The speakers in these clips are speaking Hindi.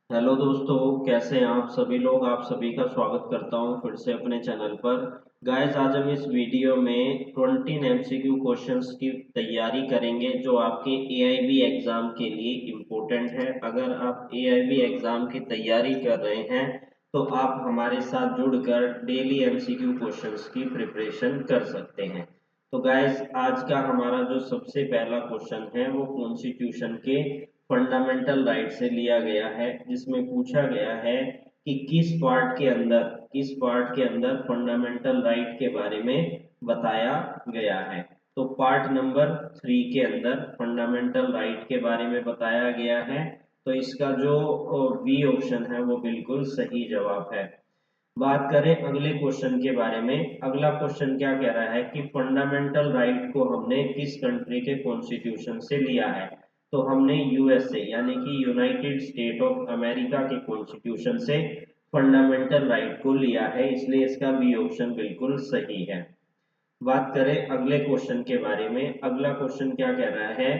हेलो दोस्तों, कैसे हैं आप सभी लोग। आप सभी का स्वागत करता हूं फिर से अपने चैनल पर। गाइस, आज हम इस वीडियो में 20 एमसीक्यू क्वेश्चंस की तैयारी करेंगे जो आपके एआईबी एग्जाम के लिए इम्पोर्टेंट है। अगर आप एआईबी एग्जाम की तैयारी कर रहे हैं तो आप हमारे साथ जुड़कर डेली एमसीक्यू क्वेश्चंस की प्रिपरेशन कर सकते हैं। तो गाइस, आज का हमारा जो सबसे पहला क्वेश्चन है वो कॉन्स्टिट्यूशन के फंडामेंटल राइट से लिया गया है, जिसमें पूछा गया है कि किस पार्ट के अंदर फंडामेंटल राइट के बारे में बताया गया है। तो पार्ट नंबर 3 के अंदर फंडामेंटल राइट के बारे में बताया गया है। तो इसका जो बी ऑप्शन है वो बिल्कुल सही जवाब है। बात करें अगले क्वेश्चन के बारे में। अगला क्वेश्चन क्या कह रहा है कि फंडामेंटल राइट को हमने किस कंट्री के कॉन्स्टिट्यूशन से लिया है। तो हमने यूएसए यानी कि यूनाइटेड स्टेट ऑफ अमेरिका के कॉन्स्टिट्यूशन से फंडामेंटल राइट को लिया है, इसलिए इसका बी ऑप्शन बिल्कुल सही है। बात करें अगले क्वेश्चन के बारे में। अगला क्वेश्चन क्या कह रहा है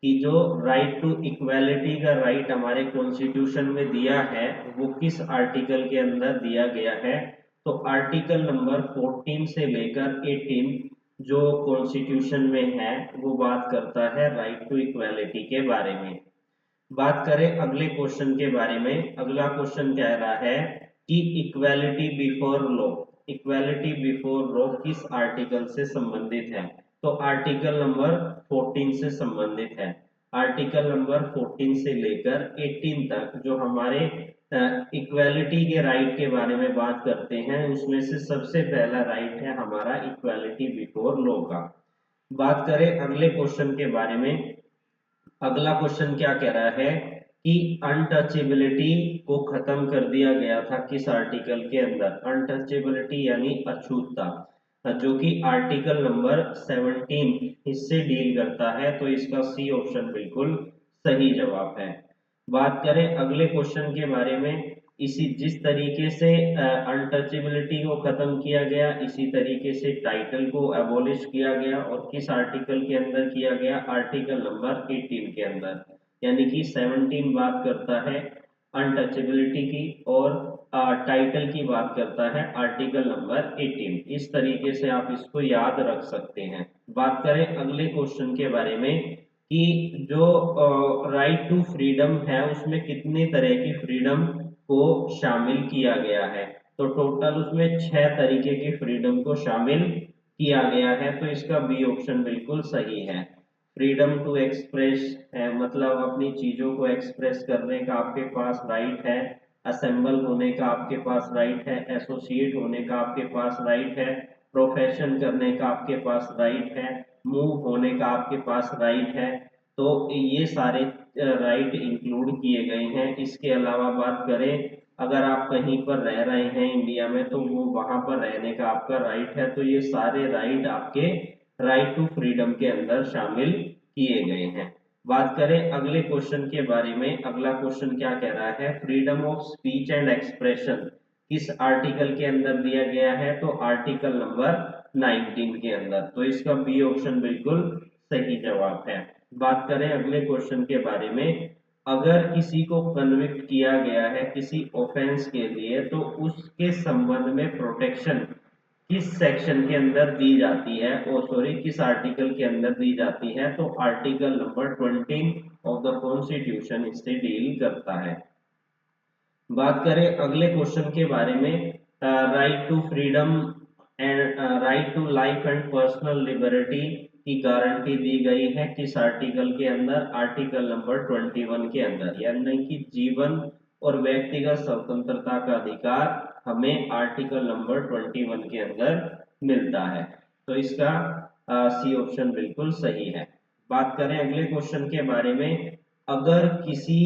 कि जो राइट टू इक्वालिटी का राइट हमारे कॉन्स्टिट्यूशन में दिया है वो किस आर्टिकल के अंदर दिया गया है। तो आर्टिकल नंबर 14 से लेकर 18 जो कॉन्स्टिट्यूशन में है वो बात करता है राइट टू इक्वालिटी के बारे में। बात करें अगले क्वेश्चन के बारे में। अगला क्वेश्चन कह रहा है कि equality before law, equality before law किस आर्टिकल से संबंधित है। तो आर्टिकल नंबर 14 से संबंधित है। आर्टिकल नंबर 14 से लेकर 18 तक जो हमारे इक्वालिटी के राइट के बारे में बात करते हैं, उसमें से सबसे पहला राइट है हमारा इक्वालिटी बिफोर लॉ का। बात करें अगले क्वेश्चन के बारे में। अगला क्वेश्चन क्या कह रहा है कि अनटचेबिलिटी को खत्म कर दिया गया था किस आर्टिकल के अंदर। अनटचेबिलिटी यानी अछूतता, जो कि आर्टिकल नंबर 17 इससे डील करता है। तो इसका सी ऑप्शन बिल्कुल सही जवाब है। बात करें अगले क्वेश्चन के बारे में। इसी जिस तरीके से अनटचेबिलिटी को खत्म किया गया, इसी तरीके से टाइटल को एबॉलिश किया गया। और किस आर्टिकल के अंदर किया गया, आर्टिकल नंबर 18 के अंदर। यानी कि 17 बात करता है अनटचेबिलिटी की और टाइटल की बात करता है आर्टिकल नंबर 18। इस तरीके से आप इसको याद रख सकते हैं। बात करें अगले क्वेश्चन के बारे में कि जो राइट टू फ्रीडम है उसमें कितने तरह की फ्रीडम को शामिल किया गया है। तो टोटल उसमें 6 तरीके की फ्रीडम को शामिल किया गया है। तो इसका बी ऑप्शन बिल्कुल सही है। फ्रीडम टू एक्सप्रेस है, मतलब अपनी चीजों को एक्सप्रेस करने का आपके पास राइट है। असेंबल होने का आपके पास राइट है। एसोसिएट होने का आपके पास राइट है। प्रोफेशन करने का आपके पास राइट है। मूव होने का आपके पास राइट है। तो ये सारे राइट इंक्लूड किए गए हैं। इसके अलावा बात करें, अगर आप कहीं पर रह रहे हैं इंडिया में तो वो वहां पर रहने का आपका राइट है। तो ये सारे राइट आपके राइट टू फ्रीडम के अंदर शामिल किए गए हैं। बात करें अगले क्वेश्चन के बारे में। अगला क्वेश्चन क्या कह रहा है, freedom of speech and expression किस आर्टिकल के अंदर दिया गया है। तो आर्टिकल नंबर 19 के अंदर। तो इसका बी ऑप्शन बिल्कुल सही जवाब है। बात करें अगले क्वेश्चन के बारे में। अगर किसी को कन्विक्ट किया गया है किसी ऑफेंस के लिए तो उसके संबंध में प्रोटेक्शन किस सेक्शन के अंदर दी जाती है, ओ सॉरी किस आर्टिकल के अंदर दी जाती है। तो article number 20 of the constitution इससे डील करता है। बात करें अगले क्वेश्चन के बारे में। Right to freedom and right to life and personal liberty की गारंटी दी गई है किस आर्टिकल के अंदर। आर्टिकल नंबर 21 के अंदर। यानी कि जीवन और व्यक्तिगत स्वतंत्रता का अधिकार हमें आर्टिकल नंबर 21 के अंदर मिलता है। तो इसका सी ऑप्शन बिल्कुल सही है। बात करें अगले क्वेश्चन के बारे में। अगर किसी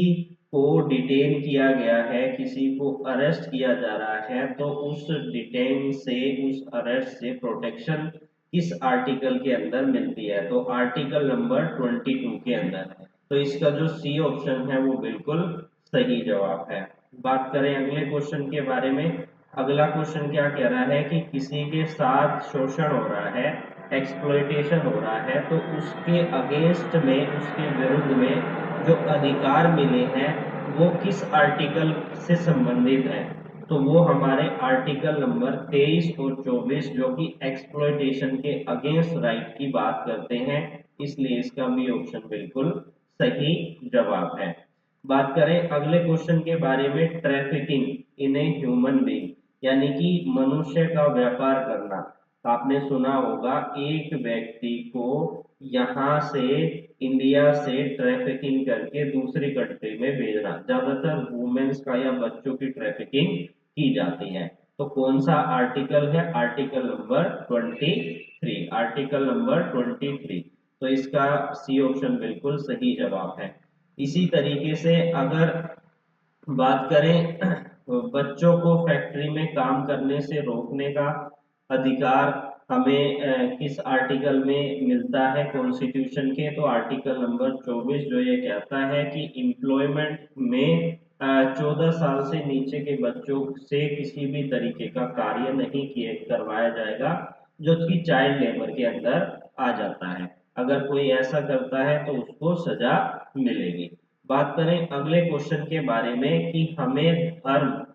को डिटेन किया गया है, किसी को अरेस्ट किया जा रहा है, तो उस डिटेन से उस अरेस्ट से प्रोटेक्शन किस आर्टिकल के अंदर मिलती है। तो आर्टिकल नंबर 22 के अंदर। तो इसका जो सी ऑप्शन है वो बिल्कुल सही जवाब है। बात करें अगले क्वेश्चन के बारे में। अगला क्वेश्चन क्या कह रहा है कि किसी के साथ शोषण हो रहा है, एक्सप्लॉइटेशन हो रहा है, तो उसके अगेंस्ट में, उसके विरुद्ध में जो अधिकार मिले हैं वो किस आर्टिकल से संबंधित है, तो वो हमारे आर्टिकल नंबर 23 और 24 जो कि एक्सप्लॉयटेशन के अगेंस्ट राइट की बात करते हैं, इसलिए इसका भी ऑप्शन बिल्कुल सही जवाब है। बात करें अगले क्वेश्चन के बारे में, trafficking in a human being, यानी कि मनुष्य का व्यापार करना। आपने सुना होगा एक व्यक्ति को यहाँ से इंडिया से ट्रैफिकिंग करके दूसरी कंट्री में भेजना, ज्यादातर वुमेन्स का या बच्चों की ट्रैफिकिंग की जाती है। तो कौन सा आर्टिकल है, आर्टिकल नंबर 23, आर्टिकल नंबर 23। तो इसका सी ऑप्शन बिल्कुल सही जवाब है। इसी तरीके से अगर बात करें बच्चों को फैक्ट्री में काम करने से रोकने का अधिकार हमें किस आर्टिकल में मिलता है कॉन्स्टिट्यूशन के, तो आर्टिकल नंबर 24 जो ये कहता है कि एम्प्लॉयमेंट में 14 साल से नीचे के बच्चों से किसी भी तरीके का कार्य नहीं किए करवाया जाएगा जो कि चाइल्ड लेबर के अंदर आ जाता है। अगर कोई ऐसा करता है तो उसको सजा मिलेगी। बात करें अगले क्वेश्चन के बारे में कि हमें धर्म,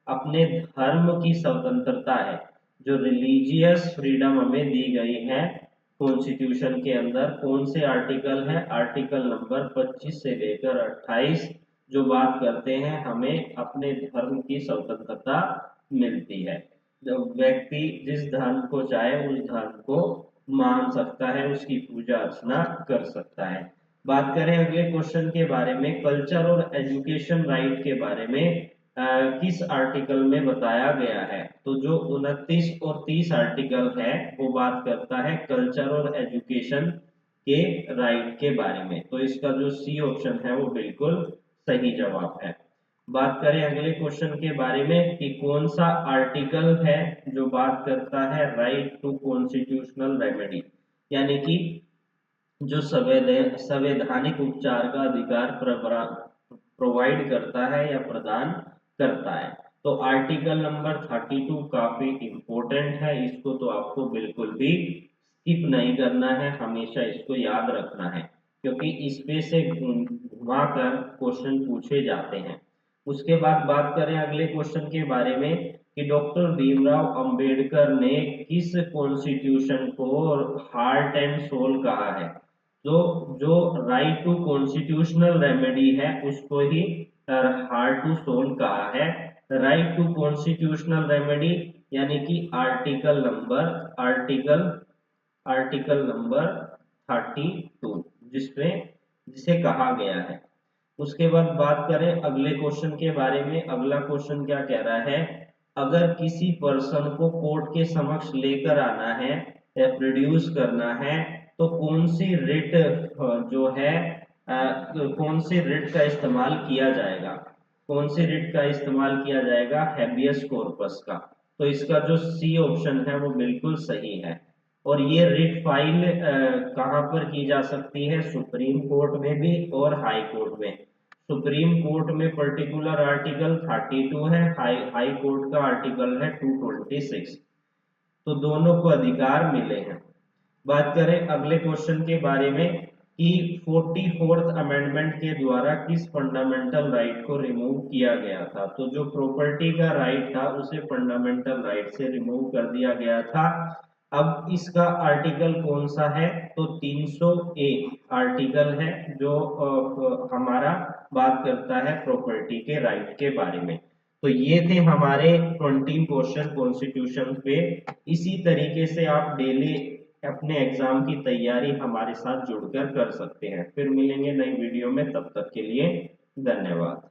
अपने धर्म की स्वतंत्रता है, जो रिलीजियस फ्रीडम हमें दी गई है कॉन्स्टिट्यूशन के अंदर, कौन से आर्टिकल है, आर्टिकल नंबर 25 से लेकर 28 जो बात करते हैं हमें अपने धर्म की स्वतंत्रता मिलती है। जो व्यक्ति जिस धर्म को चाहे उस धर्म को मान सकता है, उसकी पूजा अर्चना कर सकता है। बात करें अगले क्वेश्चन के बारे में, कल्चर और एजुकेशन राइट के बारे में किस आर्टिकल में बताया गया है, तो जो 29 और 30 आर्टिकल है वो बात करता है कल्चर और एजुकेशन के राइट के बारे में। तो इसका जो सी ऑप्शन है वो बिल्कुल सही जवाब है। बात करें अगले क्वेश्चन के बारे में कि कौन सा आर्टिकल है जो बात करता है राइट टू कॉन्स्टिट्यूशनल रेमेडी, यानी कि जो संवैधानिक उपचार का अधिकार प्रोवाइड करता है या प्रदान करता है। तो आर्टिकल नंबर 32 काफी इंपॉर्टेंट है, इसको तो आपको बिल्कुल भी स्किप नहीं करना है, हमेशा इसको याद रखना है क्योंकि इस पे से घुमा कर क्वेश्चन पूछे जाते हैं। उसके बाद बात करें अगले क्वेश्चन के बारे में कि डॉक्टर भीमराव अंबेडकर ने किस कॉन्स्टिट्यूशन को हार्ट एंड सोल कहा है, तो जो राइट टू कॉन्स्टिट्यूशनल रेमेडी है उसको ही हार्ट टू सोल कहा है। राइट टू कॉन्स्टिट्यूशनल रेमेडी यानी कि आर्टिकल नंबर 32 जिसे कहा गया है। उसके बाद बात करें अगले क्वेश्चन के बारे में, अगला क्वेश्चन क्या कह रहा है, अगर किसी पर्सन को कोर्ट के समक्ष लेकर आना है या प्रोड्यूस करना है तो कौन सी रिट जो है कौन सी रिट का इस्तेमाल किया जाएगा, कौन सी रिट का इस्तेमाल किया जाएगा, हैबियस कॉर्पस का। तो इसका जो सी ऑप्शन है वो बिल्कुल सही है। और ये रिट फाइल कहाँ पर की जा सकती है, सुप्रीम कोर्ट में भी और हाई कोर्ट में। सुप्रीम कोर्ट में पर्टिकुलर आर्टिकल 32 है, हाई कोर्ट का आर्टिकल है 226। तो दोनों को अधिकार मिले हैं। बात करें अगले क्वेश्चन के बारे में कि 44th अमेंडमेंट के द्वारा किस फंडामेंटल राइट को रिमूव किया गया था, तो जो प्रॉपर्टी का राइट था उसे फंडामेंटल राइट से रिमूव कर दिया गया था। अब इसका आर्टिकल कौन सा है, तो 300A आर्टिकल है जो हमारा बात करता है प्रॉपर्टी के राइट के बारे में। तो ये थे हमारे 20 क्वेश्चन कॉन्स्टिट्यूशन पे। इसी तरीके से आप डेली अपने एग्जाम की तैयारी हमारे साथ जुड़कर कर सकते हैं। फिर मिलेंगे नई वीडियो में, तब तक के लिए धन्यवाद।